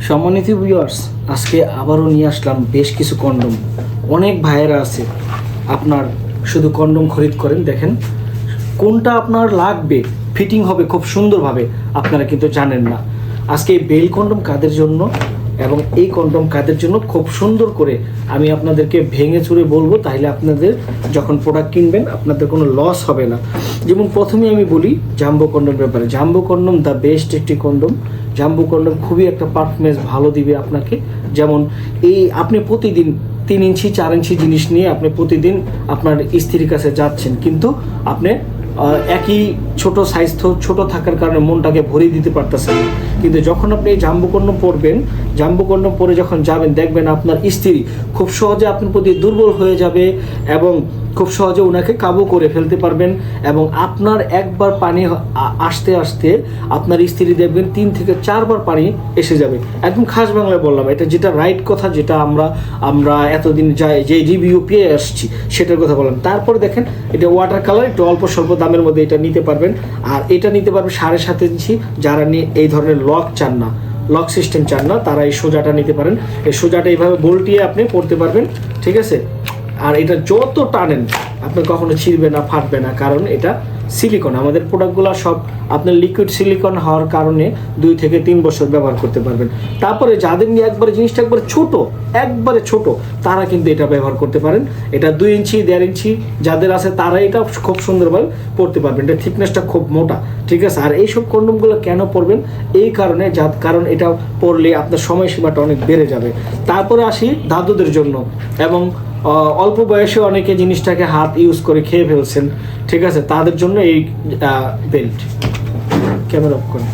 সম্মানিত ভিউয়ার্স, আজকে আবারও নিয়ে আসলাম বেশ কিছু কন্ডম। অনেক ভাইয়েরা আছে আপনার শুধু কন্ডম খরিদ করেন, দেখেন কোনটা আপনার লাগবে, ফিটিং হবে খুব সুন্দরভাবে, আপনারা কিন্তু জানেন না। আজকে এই বেল কন্ডম কাদের জন্য এবং এই কন্ডম কাদের জন্য খুব সুন্দর করে আমি আপনাদেরকে ভেঙে চুরে বলবো, তাহলে আপনাদের যখন প্রোডাক্ট কিনবেন আপনাদের কোনো লস হবে না। যেমন প্রথমে আমি বলি জাম্বো কন্ডম ব্যাপারে। জাম্বো কন্ডম দ্য বেস্ট একটি কন্ডম। জাম্বো কন্ডম খুবই একটা পারফরমেন্স ভালো দিবে আপনাকে। যেমন এই আপনি প্রতিদিন 3 ইঞ্চি 4 ইঞ্চি জিনিস নিয়ে আপনি প্রতিদিন আপনার স্ত্রীর কাছে যাচ্ছেন, কিন্তু আপনি একই ছোট সাইজ তো ছোট থাকার কারণে মনটাকে ভরিয়ে দিতে পারতেছেন না। কিন্তু যখন আপনি এই জাম্বো কন্ডম পরবেন, জাম্বো কন্ডম পরে যখন যাবেন, দেখবেন আপনার স্ত্রী খুব সহজে আপনার প্রতি দুর্বল হয়ে যাবে এবং খুব সহজে ওনাকে কাবু করে ফেলতে পারবেন। এবং আপনার একবার পানি আসতে আসতে আপনার স্ত্রী দেখবেন 3 থেকে 4 বার পানি এসে যাবে। একদম খাস বাংলায় বললাম, এটা যেটা রাইট কথা, যেটা আমরা এতদিন যে রিভিউ পেয়ে আসছি সেটার কথা বললাম। তারপরে দেখেন এটা ওয়াটার কালার, একটু অল্প স্বল্প দামের মধ্যে এটা নিতে পারবেন। আর এটা নিতে পারবেন 7.5 ইঞ্চি। যারা নিয়ে এই ধরনের লক চান না, লক সিস্টেম চান না, তারা এই সোজাটা নিতে পারেন। এই সোজাটা এইভাবে বল্টিয়ে আপনি পড়তে পারবেন, ঠিক আছে। আর এটা যত টানেন আপনার কখনো ছিঁড়বে না, ফাটবে না, কারণ এটা সিলিকন। আমাদের প্রোডাক্টগুলো সব আপনার লিকুইড সিলিকন হওয়ার কারণে 2 থেকে 3 বছর ব্যবহার করতে পারবেন। তারপরে যাদের নিয়ে একবারে জিনিসটা একবারে ছোট তারা কিন্তু এটা ব্যবহার করতে পারেন। এটা 2 ইঞ্চি 1.5 ইঞ্চি যাদের আছে তারা এটা খুব সুন্দরভাবে পড়তে পারবেন। এটা থিকনেসটা খুব মোটা, ঠিক আছে। আর এইসব কন্ডমগুলো কেন পরবেন? এই কারণে, কারণ এটা পরলে আপনার সময়সীমাটা অনেক বেড়ে যাবে। তারপরে আসি দাদুদের জন্য, এবং অল্প বয়সে অনেকে জিনিসটাকে হাত ইউজ করে খেয়ে ফেলছেন, ঠিক আছে, তাদের জন্য এই বেল্ট। ক্যামেরা অফ করেন।